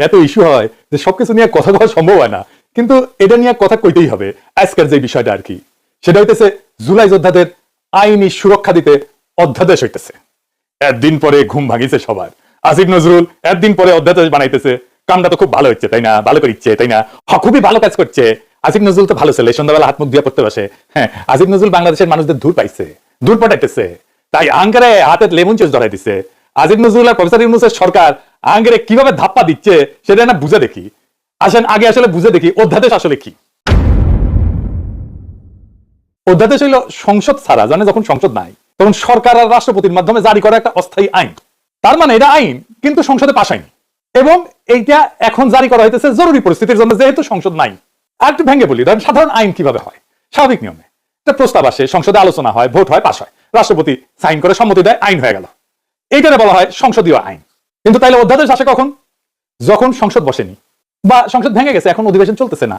এত ইস্যু হয় যে সবকিছু নিয়ে কথা বলা সম্ভব হয় না, কিন্তু এটা নিয়ে কথা কইতেই হবে। আজকের যে বিষয়টা আর কি, সেটা হইতেছে জুলাই যোদ্ধাদের আইনি সুরক্ষা দিতে অধ্যাদেশ হইতেছে। একদিন পরে ঘুম ভাঙিছে সবার। আসিফ নজরুল একদিন পরে অধ্যাদেশ বানাইতেছে। কামটা তো খুব ভালো হচ্ছে তাই না? ভালো করে ইচ্ছে তাই না? খুবই ভালো কাজ করছে। আসিফ নজরুল তো ভালো ছেলে, সন্ধ্যাবেলা হাত মুখ দিয়ে পড়তে বসে। হ্যাঁ, আসিফ নজরুল বাংলাদেশের মানুষদের দূর পাইছে, দূর পটাইতেছে, তাই আঙ্গারে হাতে লেমন চুষ ধরাই দিচ্ছে। আসিফ নজরুল আর প্রফেসর ইউনূসের সরকার আঙ্গারে কিভাবে ধাপ্পা দিচ্ছে সেটা না বুঝে দেখি। আসেন আগে আসলে বুঝে দেখি অধ্যাদেশ আসলে কি। অধ্যাদেশ হইল সংসদ ছাড়া, জানে যখন সংসদ নাই তখন সরকার আর রাষ্ট্রপতির মাধ্যমে জারি করা একটা অস্থায়ী আইন। তার মানে এটা আইন কিন্তু সংসদে পাস হয়নি, এবং এইটা এখন জারি করা হইতেছে জরুরি পরিস্থিতির জন্য, যেহেতু সংসদ নাই। আর একটু ভেঙে বলি, ধরেন সাধারণ আইন কিভাবে হয়। স্বাভাবিক নিয়মে একটা প্রস্তাব আসে, সংসদে আলোচনা হয়, ভোট হয়, পাস হয়, রাষ্ট্রপতি সাইন করে সম্মতি দেয়, আইন হয়ে গেল। এইটারে বলা হয় সংসদীয় আইন। কিন্তু তাইলে অধ্যাদেশ আসে কখন? যখন সংসদ বসেনি বা সংসদ ভেঙে গেছে, এখন অধিবেশন চলতেছে না,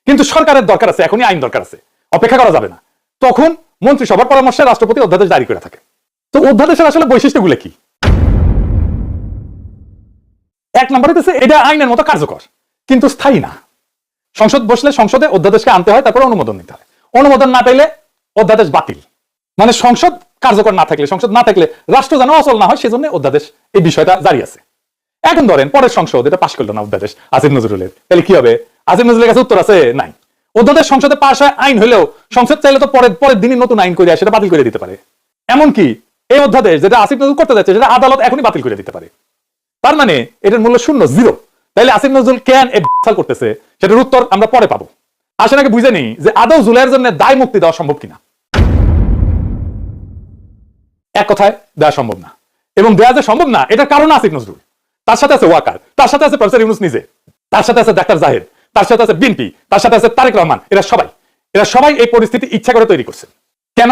কিন্তু সরকারের দরকার আছে, এখনই আইন দরকার আছে, অপেক্ষা করা যাবে না, তখন মন্ত্রিসভার পরামর্শে রাষ্ট্রপতি অধ্যাদেশ জারি করে থাকে। তো অধ্যাদেশের আসলে বৈশিষ্ট্যগুলো কি? এক নম্বর হচ্ছে এটা আইনের মতো কার্যকর কিন্তু স্থায়ী না। সংসদ বসলে সংসদে অধ্যাদেশকে আনতে হয়, তারপর অনুমোদন নিতে হয়। অনুমোদন না পেলে অধ্যাদেশ বাতিল। মানে সংসদ কার্যকর না থাকলে, সংসদ না থাকলে রাষ্ট্র যেন অচল না হয়, সেজন্য অধ্যাদেশ এই বিষয়টা জারি আছে। এখন ধরেন পরের সংসদ এটা পাশ করলো না অধ্যাদেশ আসিফ নজরুলের, তাহলে কি হবে? আসিফ নজরুলের কাছে উত্তর আছে নাই। অধ্যাদেশ সংসদে পাশ হয়, আইন হলেও সংসদ চাইলে তো পরের দিনই নতুন আইন করে সেটা বাতিল করে দিতে পারে। এমনকি এই অধ্যাদেশ যেটা আসিফ নজরুল করতে যাচ্ছে সেটা আদালত এখনই বাতিল করে দিতে পারে। তার মানে এটার মূল্য শূন্য, জিরো। তাইলে আসিফ নজরুল কেন করতেছে সেটার উত্তর আমরা পরে পাবো। আসেন আগে বুঝে নেই যে আদৌ জুলাইয়ের জন্য দায় মুক্তি দেওয়া সম্ভব কিনা। এক কথায় দেওয়া সম্ভব না, এবং দেওয়া যে সম্ভব না এটার কারণ আসিফ নজরুল, তার সাথে আছে ওয়াকার, তার সাথে আছে প্রফেসর ইউনূস নিজে, তার সাথে আছে ডাক্তার জাহেদ, তার সাথে আছে বিএনপি, তার সাথে আছে তারেক রহমান। এরা সবাই এই পরিস্থিতি ইচ্ছা করে তৈরি করছে। কেন?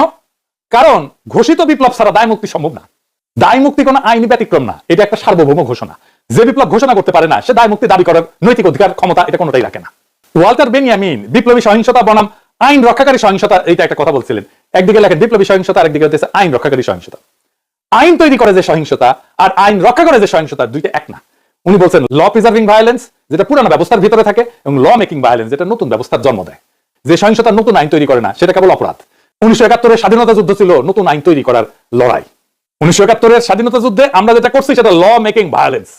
কারণ ঘোষিত বিপ্লব ছাড়া দায় মুক্তি সম্ভব না। দায় মুক্তি কোনো আইনি ব্যতিক্রম না, এটা একটা সার্বভৌম ঘোষণা। যে বিপ্লব ঘোষণা করতে পারে না সে দায় মুক্তি দাবি করার নৈতিক অধিকার, ক্ষমতা এটা কোনোটাই রাখে না। ওয়াল্টার বেনিয়ামিন বিপ্লবী সহিংসতা বনাম আইন রক্ষাকারী সহিংসতা, এইটা একটা কথা বলছিলেন। একদিকে লেখেন বিপ্লবী সহিংসতা, আরেকদিকে হচ্ছে আইন রক্ষাকারী সহিংসতা। আইন তৈরি করে যে সহিংসতা আর আইন রক্ষা করে যে সহিংসতা, দুইটা এক না। উনি বলছেন ল প্রিজার্ভিং ভায়োলেন্স যেটা পুরানো ব্যবস্থার ভিতরে থাকে, এবং ল মেকিং ভায়োলেন্স যেটা নতুন ব্যবস্থার জন্ম দেয়। যে সহিংসতা নতুন আইন তৈরি করে না সেটা কেবল অপরাধ। 1971 স্বাধীনতা যুদ্ধ ছিল নতুন আইন তৈরি করার লড়াই। 1971 স্বাধীনতা যুদ্ধে আমরা যেটা করছি সেটা ল মেকিং ভায়োলেন্স,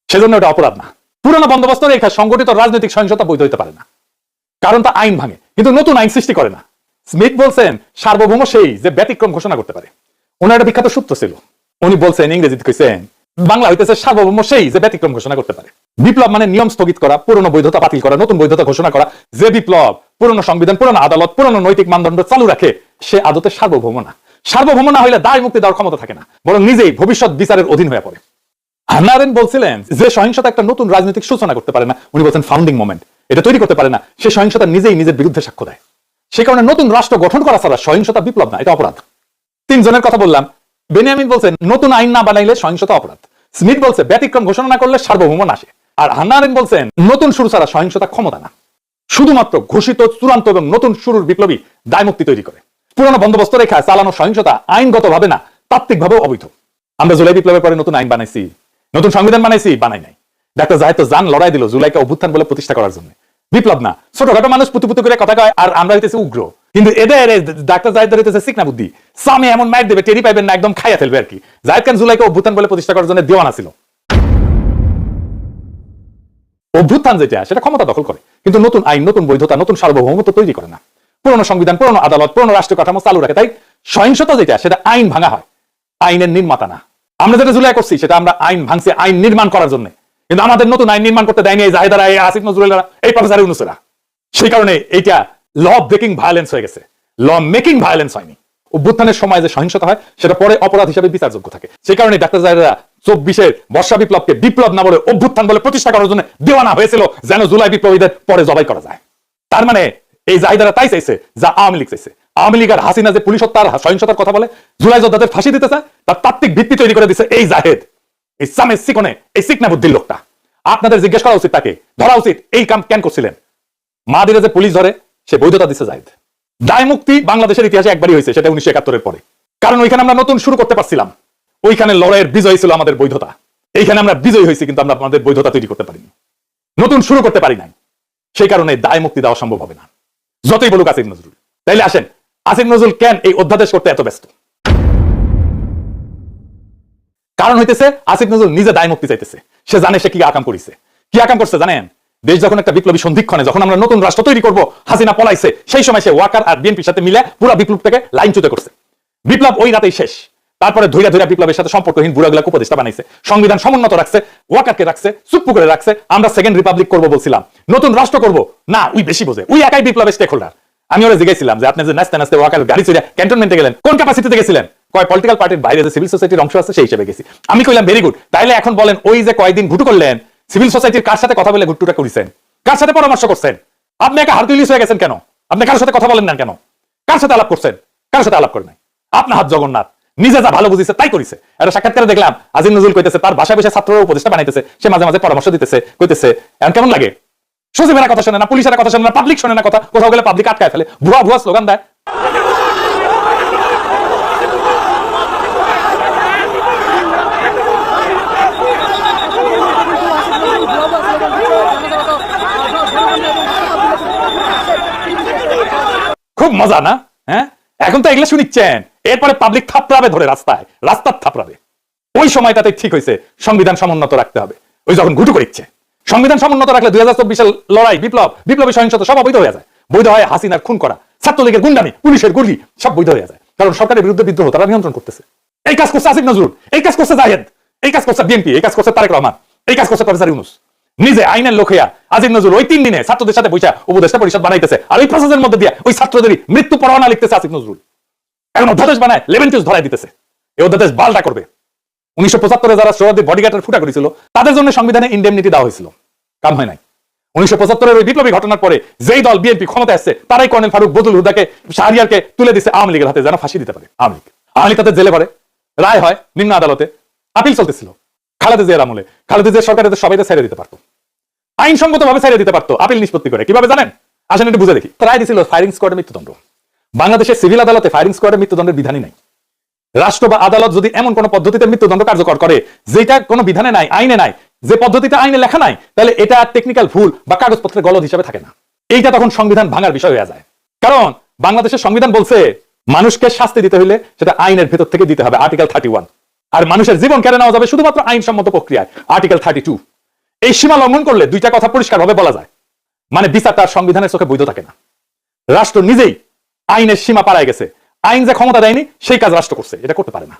সেজন্য এটা অপরাধ না। পুরানো বন্দোবস্ত রেখা সংগঠিত রাজনৈতিক সহিংসতা বৈধ হতে পারে না, কারণ তা আইন ভাঙে, কিন্তু নতুন আইন সৃষ্টি করে না। স্মিথ বলছেন সার্বভৌম সেই যে ব্যতিক্রম ঘোষণা করতে পারে। ওনার একটা বিখ্যাত সূত্র ছিল, উনি বলছেন ইংরেজিতে কইছেন, বাংলা হইতেছে সার্বভৌম সেই যে ব্যতিক্রম ঘোষণা করতে পারে। বিপ্লব মানে নিয়ম স্থগিত করা, পুরনো বৈধতা বাতিল করা, নতুন বৈধতা ঘোষণা করা। যে বিপ্লব পুরনো সংবিধান, পুরনো আদালত, পুরনো নৈতিক মানদণ্ড চালু রাখে, সে আদতে সার্বভৌম না। সার্বভৌম না হইলে দায় মুক্তি দেওয়ার ক্ষমতা থাকে না, বরং নিজেই ভবিষ্যৎ বিচারের অধীন হয়ে পড়ে। হান্না আরেন্ট বলছিলেন যে সহিংসতা একটা নতুন রাজনৈতিক সূচনা করতে পারে না, উনি বলছেন ফাউন্ডিং মোমেন্ট এটা তৈরি করতে পারে না, সে সহিংসতা নিজেই নিজের বিরুদ্ধে সাক্ষ্য দেয়। সে কারণে নতুন রাষ্ট্র গঠন করা ছাড়া সহিংসতা বিপ্লব না, এটা অপরাধ। তিনজনের কথা বললাম। বেনিয়ামিন বলছেন নতুন আইন না বানাইলে সহিংসতা অপরাধ। স্মিথ বলছে ব্যতিক্রম ঘোষণা না করলে সার্বভৌম আসে। আর হান্না আরেন্ট বলছেন নতুন শুরু ছাড়া সহিংসতা ক্ষমতা না, শুধুমাত্র ঘোষিত চূড়ান্ত এবং নতুন শুরুর বিপ্লবী দায় মুক্তি তৈরি করে। পুরনো বন্দোবস্ত রেখা চালানো সহিংসতা আইনগতভাবে না, তাত্ত্বিকভাবেও অবৈধ। আমরা জুলাই বিপ্লবের পরে নতুন আইন বানাইছি, নতুন সংবিধান বানাইছি, বানাই নাই। ডাক্তার জাহেদ তো জান লড়াই দিল জুলাইকে অভ্যুত্থান বলে প্রতিষ্ঠা করার জন্য। বিপ্লব না, ছোটখাটো মানুষ পুতু পুতু করে কথা কয়, আর আমরা হইতেছি উগ্র। কিন্তু এদের ডাক্তার জাহেদ হইতেছে সিকনা বুদ্ধি, সামনে এমন মাইর দেবে টেরি পাইবেন না, একদম খাইয়া ফেলবে আর কি। জাহেদ খান জুলাইকে অভ্যুত্থান বলে প্রতিষ্ঠা করার জন্য দেওয়ানা ছিল। অভ্যুত্থান যেটা সেটা ক্ষমতা দখল করে, কিন্তু নতুন আইন, নতুন বৈধতা, নতুন সার্বভৌমত্ব তৈরি করে না। পুরনো সংবিধান, পুরনো আদালত, পুরনো রাষ্ট্র কাঠামো চালু রাখে। তাই সহিংসতা যেটা সেটা আইন ভাঙা হয়, আইনের নির্মাতা না। আমরা যেটা জুলাই করছি সেটা আমরা আইন ভাঙছি আইন নির্মাণ করার জন্য, কিন্তু আমাদের নতুন আইন নির্মাণ করতে দেয়নি এই জাহেদারা, এই আসিফ নজরুলেরা, এই প্রফেসর ইউনূসেরা। সেই কারণে এইটা ল ব্রেকিং ভায়োলেন্স হয়ে গেছে, ল মেকিং ভায়োলেন্স হয়নি। অভ্যুত্থানের সময় যে সহিংসতা হয় সেটা পরে অপরাধ হিসেবে বিচারযোগ্য থাকে। সেই কারণে ডাক্তার জাহেদরা 24-এর বর্ষা বিপ্লবকে বিপ্লব না বলে অভ্যুত্থান বলে প্রতিষ্ঠা করার জন্য দেওয়ানা হয়েছিল, যেন জুলাই বিপ্লবীদের পরে জবাই করা যায়। তার মানে এই জাহেদারা তাই চাইছে যা আওয়ামী লীগ চাইছে। আওয়ামী লীগ আর হাসিনা যে পুলিশ হত্যার সহিংসতার কথা বলে, জুলাই যোদ্ধাদের ফাঁসি দিতে চায়, তার তাত্ত্বিক ভিত্তি তৈরি করে দিচ্ছে এই জাহেদ, এই সামের সিকনে, এই সিকনা বুদ্ধির লোকটা। আপনাদের জিজ্ঞেস করা উচিত, তাকে ধরা উচিত, এই কাম কেন করছিলেন। মাদিরে যে পুলিশ ধরে সে বৈধতা দিচ্ছে জাহেদ। দায় মুক্তি বাংলাদেশের ইতিহাসে একবারই হয়েছে, সেটা 1971-এর পরে। কারণ ওইখানে আমরা নতুন শুরু করতে পারছিলাম, ওইখানে লড়াইয়ের বিজয় ছিল আমাদের বৈধতা। এইখানে আমরা বিজয় হয়েছি, কিন্তু আমরা আমাদের বৈধতা তৈরি করতে পারিনি। নতুন শুরু করতে পারি নাই, সেই কারণে দায় মুক্তি দেওয়া সম্ভব হবে না, যতই বলুক আসিফ নজরুল। তাইলে আসেন, আসিফ নজরুল কেন এই অধ্যাদেশ করতে এত ব্যস্ত? কারণ হইতেছে আসিফ নজরুল নিজে দায় মুক্তি চাইতেছে। সে জানে সে কি আকাম করেছে। কি আকাম করছে জানেন? দেশ যখন একটা বিপ্লবী সন্ধিক্ষণে, যখন আমরা নতুন রাষ্ট্র তৈরি করব, হাসিনা পলাইছে, সেই সময় সে ওয়াকার আর বিএনপির সাথে মিলে পুরো বিপ্লবটাকে লাইনচ্যুত করছে। বিপ্লব ওই রাতেই শেষ। তারপরে ধৈর্য ধৈর্য বিপ্লবের সাথে সম্পর্কহীন বুড়াগুলা উপদেষ্টা বানাইছে, সংবিধান সমুন্নত রাখছে, ওয়াকারকে রাখছে, চুপ্পু করে রাখছে। আমরা সেকেন্ড রিপাবলিক করব বলছিলাম, নতুন রাষ্ট্র করব না, উই বেশি বোঝে, উই একাই বিপ্লবের স্টেক হোল্ডার। আমি ওরা জিজ্ঞাসিলাম যে আপনি যে নাচতে নাচতে ওয়াকার গাড়ি চড়ে ক্যান্টনমেন্টে গেলেন, কোন ক্যাপাসিটিতে গেছিলেন? কয় পলিটিক্যাল পার্টির বাইরে যে সিভিল সোসাইটির অংশ আছে সেই হিসেবে গেছি। আমি কইলাম ভেরি গুড। তাইলে এখন বলেন, ওই যে কয়দিন ঘুটু করলেন, সিভিল সোসাইটির কার সাথে কথা বলে ঘুটুটা করেছেন? কার সাথে পরামর্শ করছেন? আপনি একা হারকিউলিস হয়ে গেছেন কেন? আপনি কার সাথে কথা বলেন না কেন? কার সাথে আলাপ করছেন? কার সাথে আলাপ করেন নাই? আপনার হাত জগন্নাথ, নিজে যা ভালো বুঝিছে তাই করেছে। একটা সাক্ষাৎকারে দেখলাম আজিম নজরুল কইতেছে তার বাসায় বসে ছাত্ররা উপদেষ্টা বানাইতেছে, সে মাঝে মাঝে পরামর্শ দিতেছে, কইতেছে এখন কেমন লাগে? সচিবেরা কথা শোনে না, পুলিশেরা কথা শোনে না, পাবলিক শোনে না কথা, কোথাও গেলে পাবলিক আটকায় ফেলে, ভুয়া ভুয়া স্লোগান দেয়। খুব মজা না? হ্যাঁ, এখন তো এগুলো শুনিচ্ছেন, এরপরে পাবলিক থাপড়াবে ধরে রাস্তায়, রাস্তার থাপড়াবে। ওই সময়টাতে ঠিক হয়েছে সংবিধান সমুন্নত রাখতে হবে। ওই যখন ঘুটু করিচ্ছে, সংবিধান সমুন্নত রাখলে 2024 সাল লড়াই, বিপ্লবী সহিংসতা সব অবৈধ হয়ে যায়। বৈধ হয় হাসিনার খুন করা, ছাত্রলীগের গুন্ডামি, পুলিশের গুলি, সব বৈধ হয়ে যায়, কারণ সরকারের বিরুদ্ধে বিদ্রোহ তারা নিয়ন্ত্রণ করতেছে। এই কাজ করছে আসিফ নজরুল, এই কাজ করছে জাহেদ, এই কাজ করছে বিএনপি, এই কাজ করছে তারেক রহমান, এই কাজ করছে প্রফেসর ইউনূস। নিজে আইনের লোক হইয়া আসিফ নজরুল ওই 3 দিনে ছাত্রদের সাথে বসে উপদেষ্টা পরিষদ বানাইতেছে, আর ওই প্রসেসের মধ্যে দিয়ে ওই ছাত্রদেরই মৃত্যু পরোয়ানা লিখতেছে আসিফ নজরুল। এখন অধ্যাদেশ বানায় লেমন জুস ধরাই দিতেছে। এই অধ্যাদেশ বালটা করবে। 1975-এ যারা সোহরাওয়ার্দী বডিগার্ডের ফুটা করেছিল তাদের জন্য সংবিধানে ইন্ডেমনিটি দেওয়া হয়েছিল, কাম হয় নাই। 1975-এর ওই বিপ্লবী ঘটনার পরে যেই দল বিএনপি ক্ষমতায় আসছে, তারাই কর্নেল ফারুক, বদুল হুদাকে, শাহরিয়ারকে তুলে দিচ্ছে আওয়ামী লীগের হাতে, যেন ফাঁসি দিতে পারে আওয়ামী লীগ তাদের জেলে পড়ে, রায় হয় নিম্ন আদালতে, আপিল চলতেছিল। খালেদা জিয়ার আমলে খালেদা জিয়ার সরকার সবাই ছেড়ে দিতে পারতো, আইনসঙ্গত ভাবে ছেড়ে দিতে পারতো, আপিল নিষ্পত্তি করে। কিভাবে জানেন? আসেন একটু বুঝে দেখি। রায় দিছিল ফায়ারিং স্কোয়াডে মৃত্যুদণ্ড। বাংলাদেশের সিভিল আদালতে ফায়ারিং স্কোয়াডে মৃত্যুদণ্ডের বিধানই নাই। রাষ্ট্র বা আদালত যদি এমন কোন পদ্ধতিতে মৃত্যুদণ্ড কার্যকর করে যেটা কোনো বিধানে নাই, আইনে নাই, যে পদ্ধতিতে আইনে লেখা নাই, তাহলে এটা টেকনিক্যাল ভুল বা কাগজপত্রের গলদ হিসাবে থাকে না। এইটা তখন সংবিধান ভাঙার বিষয় হয়ে যায়। কারণ বাংলাদেশের সংবিধান বলছে মানুষকে শাস্তি দিতে হলে সেটা আইনের ভেতর থেকে দিতে হবে, আর্টিকেল 31। আর মানুষের জীবন কেড়ে নেওয়া যাবে শুধুমাত্র আইনসম্মত প্রক্রিয়ায়, আর্টিকেল 32। এই সীমা লঙ্ঘন করলে দুইটা কথা পরিষ্কার ভাবে বলা যায়, মানে বিচারটা সংবিধানের চোখে বৈধ থাকে না। রাষ্ট্র নিজেই আইনের সীমা পাড়ায় গেছে, আইন যে ক্ষমতা দেয়নি সেই কাজ রাষ্ট্র করছে, এটা করতে পারে না।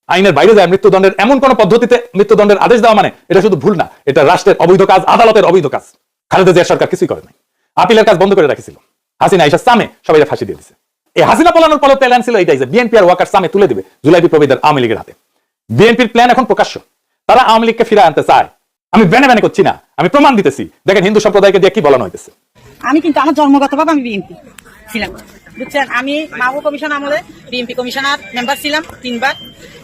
আইনের বাইরে যায় মৃত্যুদণ্ডের এমন কোন পদ্ধতিতে মৃত্যুদণ্ডের আদেশ দেওয়া, মানে এটা শুধু ভুল না, এটা রাষ্ট্রের অবৈধ কাজ, আদালতের অবৈধ কাজ। খালেদা জিয়া সরকার কিছুই করে নাই, আপিলের কাজ বন্ধ করে রাখিছিল। হাসিনা আইসা সামে সবাই ফাঁসি দিয়ে দিছে। এই হাসিনা পলানোর ফলে প্ল্যান ছিল এইটাই যে বিএনপি আর ওয়াকার সামে তুলে দিবে জুলাই বিপ্লবীদের আওয়ামী লীগের হাতে। বিএনপির প্ল্যান এখন প্রকাশ্য, তারা আওয়ামী লীগকে ফিরে আনতে চায়। আমি ব্যানে ব্যানে করছি না, আমি প্রমাণ দিতেছি। দেখেন হিন্দু সম্প্রদায়কে দিয়ে কি বলানো হইতেছে। আমি কিন্তু আমার জন্মগতভাবে আমি বিএনপি ছিলাম, বুঝছেন। আমি মাহবুব কমিশন আমলে বিএনপি কমিশনার মেম্বার ছিলাম 3 বার।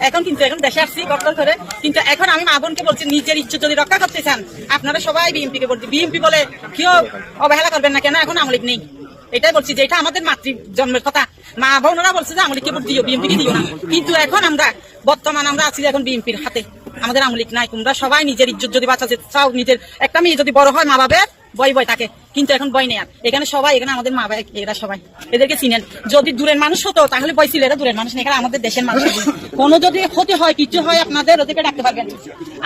এখন দেশে আসছি গঠন করে, কিন্তু এখন আমি মা বোনকে বলছি নিজের ইজ্জত যদি রক্ষা করতে চান আপনারা সবাই বিএনপি কে ভোট দিন। বিএনপি বলে কেউ অবহেলা করবেন না কেন, এখন আওয়ামী লীগ নেই, এটাই বলছি যে এটা আমাদের মাতৃ জন্মের কথা। মা বোনরা বলছে যে আওয়ামী লীগকে ভোট দিও, বিএনপি কে দিও না। কিন্তু এখন বর্তমান আমরা আছি এখন বিএনপির হাতে, আমাদের আওয়ামী লীগ নাই। তোমরা সবাই নিজের ইজ্জত যদি বাঁচাতে চাও, নিজের একটা মেয়ে যদি বড় হয় মা বাবার বয় থাকে, কিন্তু এখন বয় নেই আর। এখানে সবাই, এখানে আমাদের মা বাবা এরা সবাই এদেরকে চিনেন। যদি দূরের মানুষ হতো তাহলে বয় ছিল, এরা দূরের মানুষ নেই, এখানে আমাদের দেশের মানুষ। কোনো যদি ক্ষতি হয় কিছু হয় আপনাদের ওদেরকে ডাকতে পারবেন।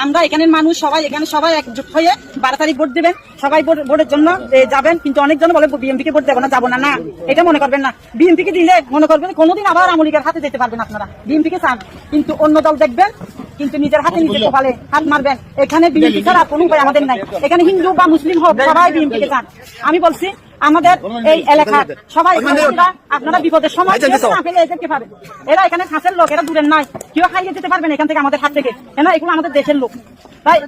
আমরা এখানের মানুষ সবাই, এখানে সবাই একজোট হয়ে 12 তারিখ ভোট দেবেন, সবাই ভোটের জন্য যাবেন। কিন্তু অনেকজন বলে বিএনপি কে ভোট দেবো না, যাবো না, না এটা মনে করবেন না। বিএনপি কে দিলে মনে করবেন কোনোদিন আবার আওয়ামী লীগের হাতে যেতে পারবেন আপনারা। বিএনপি কে চান কিন্তু অন্য দল দেখবেন, কিন্তু নিজের হাতে নিজের কপালে হাত মারবেন। এখানে বিএনপি ছাড়া কোনো উপায় আমাদের নাই। এখানে হিন্দু বা মুসলিম হোক সবাই বিএনপি কে চান। আমি বলছি আমাদের এই এলাকার সবাই আপনারা বিপদের সময় এদেরকে পাবেন। এরা এখানে খাসের লোক, এরা দূরের নয়, কেউ খাইয়ে যেতে পারবেন এখান থেকে আমাদের হাত থেকে, কেন এগুলো আমাদের দেশের লোক।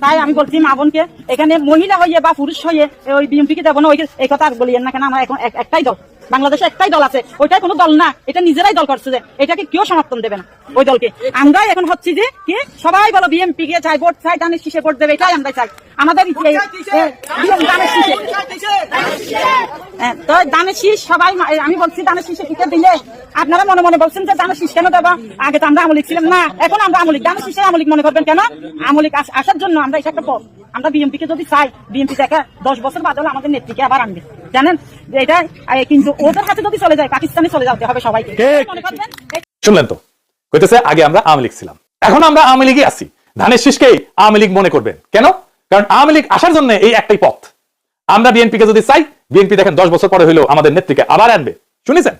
তাই আমি বলছি মা বোনকে, এখানে মহিলা হইয়ে বা পুরুষ হইয়ে ওই বিএনপি কে দেবো না, ওই এই কথা বলিয়েন না। কেন আমরা এখন একটাই দল, বাংলাদেশে একটাই দল আছে, ওইটাই কোনো দল না, এটা নিজেরাই দল করছে, যে এটাকে কেউ সমর্থন দেবে না ওই দলকে। আমরাই এখন হচ্ছি যে কি সবাই বলো বিএনপি কে চাই, ভোট চাই, ধানের শীষে ভোট দেবে, এটাই আমরা চাই। আমাদের তো ধানের শীষ সবাই, আমি বলছি ধানের শীষে টিকে দিলে আপনারা মনে মনে বলছেন যে ধানের শীষ কেন দেবা, আগে তো আমরা আওয়ামী লীগ ছিলাম না, এখন আমরা আওয়ামী লীগ। ধানের শীষে আওয়ামী লীগ মনে করবেন কেন? আওয়ামী লীগ আসার জন্য আমরা এটা একটা পথ, আমরা বিএনপি কে যদি চাই, বিএনপি দেখে 10 বছর বাদ হলে আমাদের নেত্রীকে আবার আনবে, জানেন এটা। কিন্তু ওদের হাতে যদি চলে যায়, পাকিস্তানে চলে যেতে হবে সবাইকে, মনে করবেন। শুনলেন তো, কইতেছে আগে আমরা আওয়ামী লীগ ছিলাম, এখন আমরা আওয়ামী লীগই আছি। ধানের শীষকেই আওয়ামী লীগ মনে করবেন কেন? কারণ আওয়ামী লীগ আসার জন্য এই একটাই পথ। আমরা বিএনপি কে যদি চাই, বিএনপি দেখেন 10 বছর পরে হইলেও আমাদের নেত্রীকে আবার আনবে। শুনেছেন?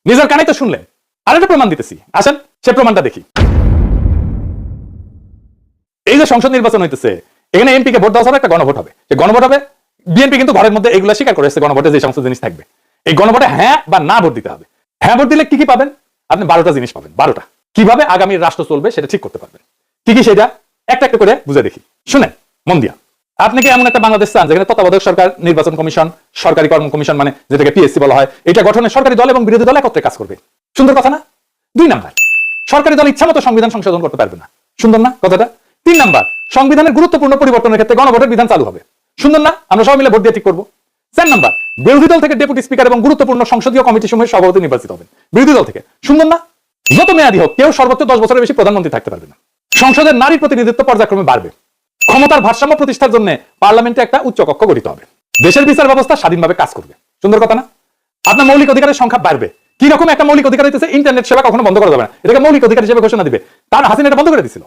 নিজের কানেই তো শুনলেন। আরেকটা প্রমাণ দিতেছি, আসেন সে প্রমাণটা দেখি। এই যে সংসদ নির্বাচন হইতেছে, এখানে এমপি কে ভোট দেওয়া ছাড়া একটা গণভোট হবে। যে গণভোট হবে, বিএনপি কিন্তু ঘরের মধ্যে এগুলো স্বীকার করেছে, গণভোটে যে সমস্ত জিনিস থাকবে, এই গণভোটে হ্যাঁ বা না ভোট দিতে হবে। হ্যাঁ ভোট দিলে কি কি পাবেন? আপনি 12টা জিনিস পাবেন। 12টা কিভাবে আগামী রাষ্ট্র চলবে সেটা ঠিক করতে পারবেন। কি কি সেটা একটা একটা করে বুঝে দেখি, শুনেন মন দিয়া। আপনি কি এমন একটা বাংলাদেশ চান যেখানে তত্ত্বাবধায়ক সরকার, নির্বাচন কমিশন, সরকারি কর্ম কমিশন মানে যেটাকে পিএসসি বলা হয়, এটা গঠনে সরকারি দল এবং বিরোধী দল একত্রে কাজ করবে? সুন্দর কথা না? 2 নাম্বার, সরকারি দল ইচ্ছা মতো সংবিধান সংশোধন করতে পারবে না। সুন্দর না কথাটা? 3 নাম্বার, সংবিধানের গুরুত্বপূর্ণ পরিবর্তনের ক্ষেত্রে গণভোটের বিধান চালু হবে। সুন্দর না? আমরা সবাই মিলে ভোট দিয়ে ঠিক করবো। 4 নাম্বার, বিরোধী দল থেকে ডেপুটি স্পিকার এবং গুরুত্বপূর্ণ সংসদীয় কমিটি সমূহের সভাপতি নির্বাচিত হবেন বিরোধী দল থেকে। সুন্দর না? যত মেয়াদী হোক, কেউ সর্বোচ্চ 10 বছরের বেশি প্রধানমন্ত্রী থাকতে পারবে না। সংসদের নারী প্রতিনিধিত্ব পর্যায়ক্রমে বাড়বে। ক্ষমতার ভারসাম্য প্রতিষ্ঠার জন্য পার্লামেন্টে একটা উচ্চ কক্ষ গঠিত হবে। দেশের বিচার ব্যবস্থা স্বাধীনভাবে কাজ করবে। সুন্দর কথা না? আপনার মৌলিক অধিকারের সংখ্যা বাড়বে। কি রকম একটা মৌলিক অধিকার হইতেছে, ইন্টারনেট সেবা কখনো বন্ধ করা যাবে না, এটাকে মৌলিক অধিকার হিসেবে ঘোষণা দিবে। তার হাসিনা এটা বন্ধ করে দিছিল।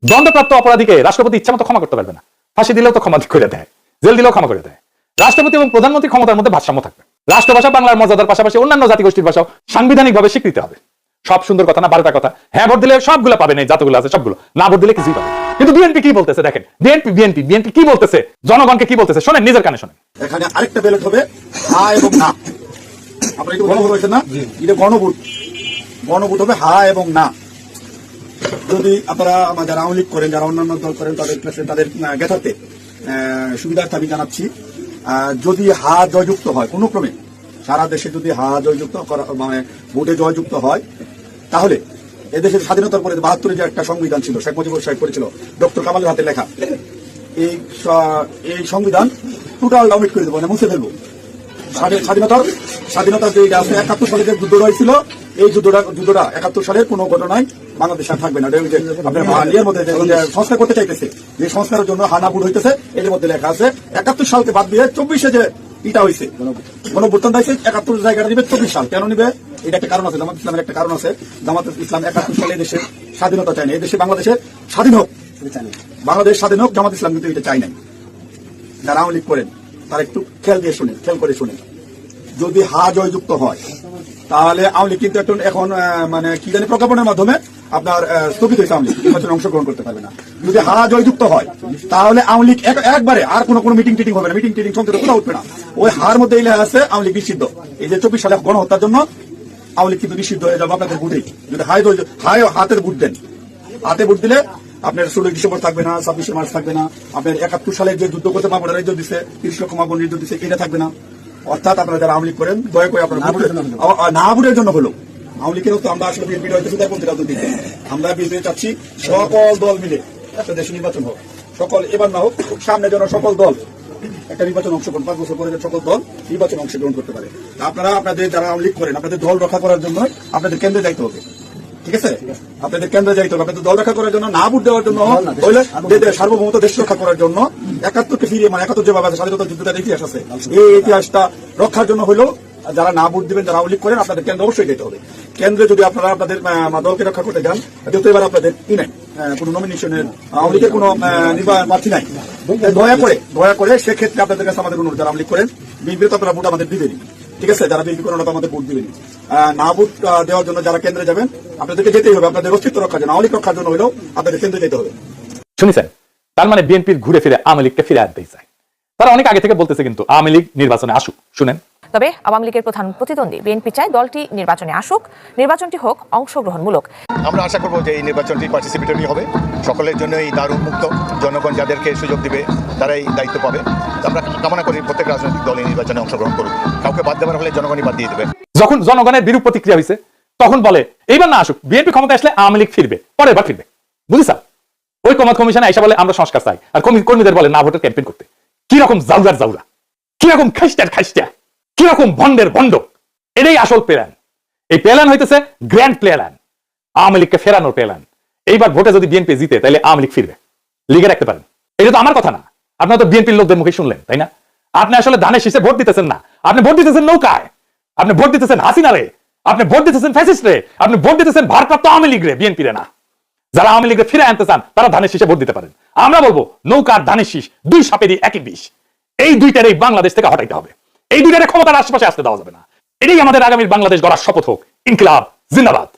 দণ্ডপ্রাপ্ত অপরাধীকে রাষ্ট্রপতি ইচ্ছা মতো ক্ষমা করতে পারবে না। ফাঁসি দিলেও তো ক্ষমা করে দেয়, জেল দিলেও ক্ষমা করে দেয়। রাষ্ট্রপতি এবং প্রধানমন্ত্রী ক্ষমতার মধ্যে ভারসাম্য থাকবে। রাষ্ট্রভাষা বাংলার মর্যাদার পাশাপাশি অন্যান্য জাতিগোষ্ঠীর ভাষাও সাংবিধানিকভাবে স্বীকৃতি হবে। সব সুন্দর কথা না? 12টা কথা। হ্যাঁ ভোট দিলে সবগুলো পাবেন, এই যতগুলো আছে সবগুলো। না ভোট দিলে কিছুই পাবেন। কিন্তু বিএনপি কি বলতেছে দেখেন, বিএনপি কি বলতেছে, জনগণকে কি বলতেছে শোনেন, নিজের কানে শোনেন। এখানে আরেকটা ব্যালট হবে হা এবং না। আপনারা একটু গণভোট হয়েছে না? এটা গণভোট হবে হা এবং না। যদি আপনারা যারা আওয়ামী লীগ করেন, যারা অন্যান্য দল করেন, তাদের জ্ঞাতার্থে সুবিধার্থে আমি জানাচ্ছি, যদি হা জয়যুক্ত হয় কোনো ক্রমে, সারা দেশে যদি হা জয়যুক্ত মানে ভোটে জয়যুক্ত হয়, তাহলে এদেশের স্বাধীনতার পরে 72 যে একটা সংবিধান ছিল, শেখ মুজিবুর সাহেব করেছিল, ডক্টর কামালের হাতে লেখা, এই সংবিধান টোটাল অমিট করে দেবো, মানে মুছে ফেলবো। স্বাধীনতার যে 71 সালে যে যুদ্ধ হয়েছিল, এই যুদ্ধটা 71 সালের কোনো ঘটনায় বাংলাদেশ আর থাকবে না। আপনার ইয়ের মধ্যে সংস্কার করতে চাইতেছে, যে সংস্কারের জন্য হানা ভোট হইতেছে, এর মধ্যে লেখা আছে 71 সালকে বাদ দিয়ে 24-এ যে ইটা হয়েছে, গণভোটটা হয়েছে 71 জায়গাটা নিবে 24 সাল। কেন নিবে? এটা একটা কারণ আছে, জামাত ইসলামের একটা কারণ আছে। জামাত ইসলাম 71 সালে দেশে স্বাধীনতা চায় না, এই দেশে বাংলাদেশের স্বাধীন হোক, বাংলাদেশ স্বাধীন হোক, জামাত ইসলাম কিন্তু এটা চাই নাই। যারা আওয়ামী লীগ করেন তারা একটু খেয়াল করে শুনে, যদি হা জয়যুক্ত হয়, তাহলে আওয়ামী লীগ কিন্তু এখন মানে কি জানি প্রজ্ঞাপনের মাধ্যমে আপনার স্থগিত হয়েছে, আওয়ামী লীগ নির্বাচনে অংশগ্রহণ করতে পারবে না। যদি হা জয়যুক্ত হয়, তাহলে আওয়ামী লীগ একবারে আর কোনো মিটিং টিটিং হবে না, মিটিং সংসদে কোথাও উঠবে না। ওই হার মধ্যে এই লেখা আছে আওয়ামী লীগ নিষিদ্ধ। এই যে 24 সালে গণহত্যার জন্য আওয়ামী লীগ কিন্তু নিষিদ্ধ হয়ে যাবে আপনাদের ভোটেই। যদি হাতে ভোট দেন, হাতে ভোট দিলে আপনার 16 ডিসেম্বর থাকবে না, 26 মার্চ থাকবে না, আপনার 71 সালে যে যুদ্ধ করতে মামুনের রাজ্য দিচ্ছে, 30 লক্ষ মামুন রাজ্য দিচ্ছে, এটা থাকবে না। অর্থাৎ আপনারা যারা আওয়ামী লীগ করেন, দয়া করে আপনারা না ভোটের জন্য হলো, আওয়ামী লীগের তো আমরা আসলে বিএনপি হইতেছি, আমরা বিএনপি চাচ্ছি সকল দল মিলে একটা দেশে নির্বাচন হোক। এবার না হোক, সামনে যেন সকল দল একটা নির্বাচন অংশগ্রহণ, 5 বছর পরে সকল দল নির্বাচন অংশগ্রহণ করতে পারে। আপনারা আপনাদের যারা আওয়ামী লীগ করেন, আপনাদের দল রক্ষা করার জন্য আপনাদের কেন্দ্রে যাইতে হবে। ঠিক আছে? আপনাদের কেন্দ্রে যাইতে হবে, আপনাদের দল রক্ষা করার জন্য, না ভোট দেওয়ার জন্য, সার্বভৌমত্ব দেশ রক্ষা করার জন্য, 71কে ফিরিয়ে, মানে 71 যেভাবে আছে স্বাধীনতা যুদ্ধের ইতিহাস আছে, এই ইতিহাসটা রক্ষার জন্য হলো যারা না ভোট দিবেন, যারা আওয়ামী লীগ করেন, আপনাদের কেন্দ্রে অবশ্যই যেতে হবে। কেন্দ্রে যদি আপনারা আপনাদের দলকে রক্ষা করতে যান, যেহেতু এবার আপনাদের কি নাই, কোন নমিনেশনের আওয়ামী লীগের কোন প্রার্থী নাই, দয়া করে সেক্ষেত্রে আপনাদের কাছে আমাদের অনুরোধ, যারা আওয়ামী লীগ করেন, বিএনপি তো আপনারা ভোট আমাদের দিবেনি। ঠিক আছে? যারা বিএনপি করেন আমাদের ভোট দিবেনি। না ভোট দেওয়ার জন্য যারা কেন্দ্রে যাবেন, আপনাদেরকে যেতেই হবে, আপনাদের অস্তিত্ব রক্ষার জন্য, আওয়ামী লীগ রক্ষার জন্য হলেও আপনাদের কেন্দ্রে যেতে হবে। শুনেছেন? তার মানে বিএনপির ঘুরে ফিরে আওয়ামী লীগকে ফিরে আনতেই চায়। তারা অনেক আগে থেকে বলতেছে কিন্তু আওয়ামী লীগ নির্বাচনে আসুক। শুনেন, তবে আওয়ামী লীগের প্রধান প্রতিদ্বন্দ্বী বিএনপি চায় দলটি নির্বাচনে আসুক, নির্বাচনটি হোক অংশগ্রহণমূলক। আমরা আশা করব যে এই নির্বাচনটি পার্টিসিপেটরি হবে, সকলের জন্য এই দ্বার উন্মুক্ত, জনগণ যাদেরকে সুযোগ দিবে তারাই দায়িত্ব পাবে। আমরা কামনা করি প্রত্যেক রাজনৈতিক দল এই নির্বাচনে অংশগ্রহণ করুক, কাউকে বাদ দেওয়ার হলে জনগণই বাদ দিয়ে দেবে। যখন জনগণের বিরূপ প্রতিক্রিয়া হয়েছে, তখন বলে এইবার না আসুক, বিএনপি ক্ষমতা আসলে আওয়ামী লীগ ফিরবে, পরের বার ফিরবে। বুঝিস? ওই কমাত কমিশনে এসে বলে আমরা সংস্কার চাই, আর কর্মীদের বলে না ভোটের ক্যাম্পেইন করতে। কিরকম জাউরা, কিরকম খাইস্টা, কিরকম ভন্ডের ভন্ড। এটাই আসল প্ল্যান। এই প্ল্যান হইতেছে গ্র্যান্ড প্ল্যান, আওয়ামী লীগকে ফেরানোর প্ল্যান। এইবার ভোটে যদি বিএনপি জিতে, তাহলে আওয়ামী লীগ ফিরবে, লিগে রাখতে পারেন। এটা তো আমার কথা না, আপনারা তো বিএনপির লোকদের মুখে শুনলেন, তাই না? আপনি আসলে ধানের শীষে ভোট দিতেছেন না, আপনি ভোট দিতেছেন নৌকায়, আপনি ভোট দিতেছেন হাসিনারে, আপনি ভোট দিতেছেন ফ্যাসিস্টরে, আপনি ভোট দিতেছেন ভারপ্রাপ্ত আওয়ামী লীগরে, বিএনপিরে না। যারা আওয়ামী লীগকে ফিরে আনতে চান তারা ধানের শীষে ভোট দিতে পারেন। আমরা বলবো নৌকার ধানের শীষ দুই সাপেরই একই বিষ। এই দুইটার এই বাংলাদেশ থেকে হটাইতে হবে, এই দুইটারে ক্ষমতার আশেপাশে আসতে দেওয়া যাবে না। এটাই আমাদের আগামীর বাংলাদেশ গড়ার শপথ হোক। ইনকিলাব জিন্দাবাদ।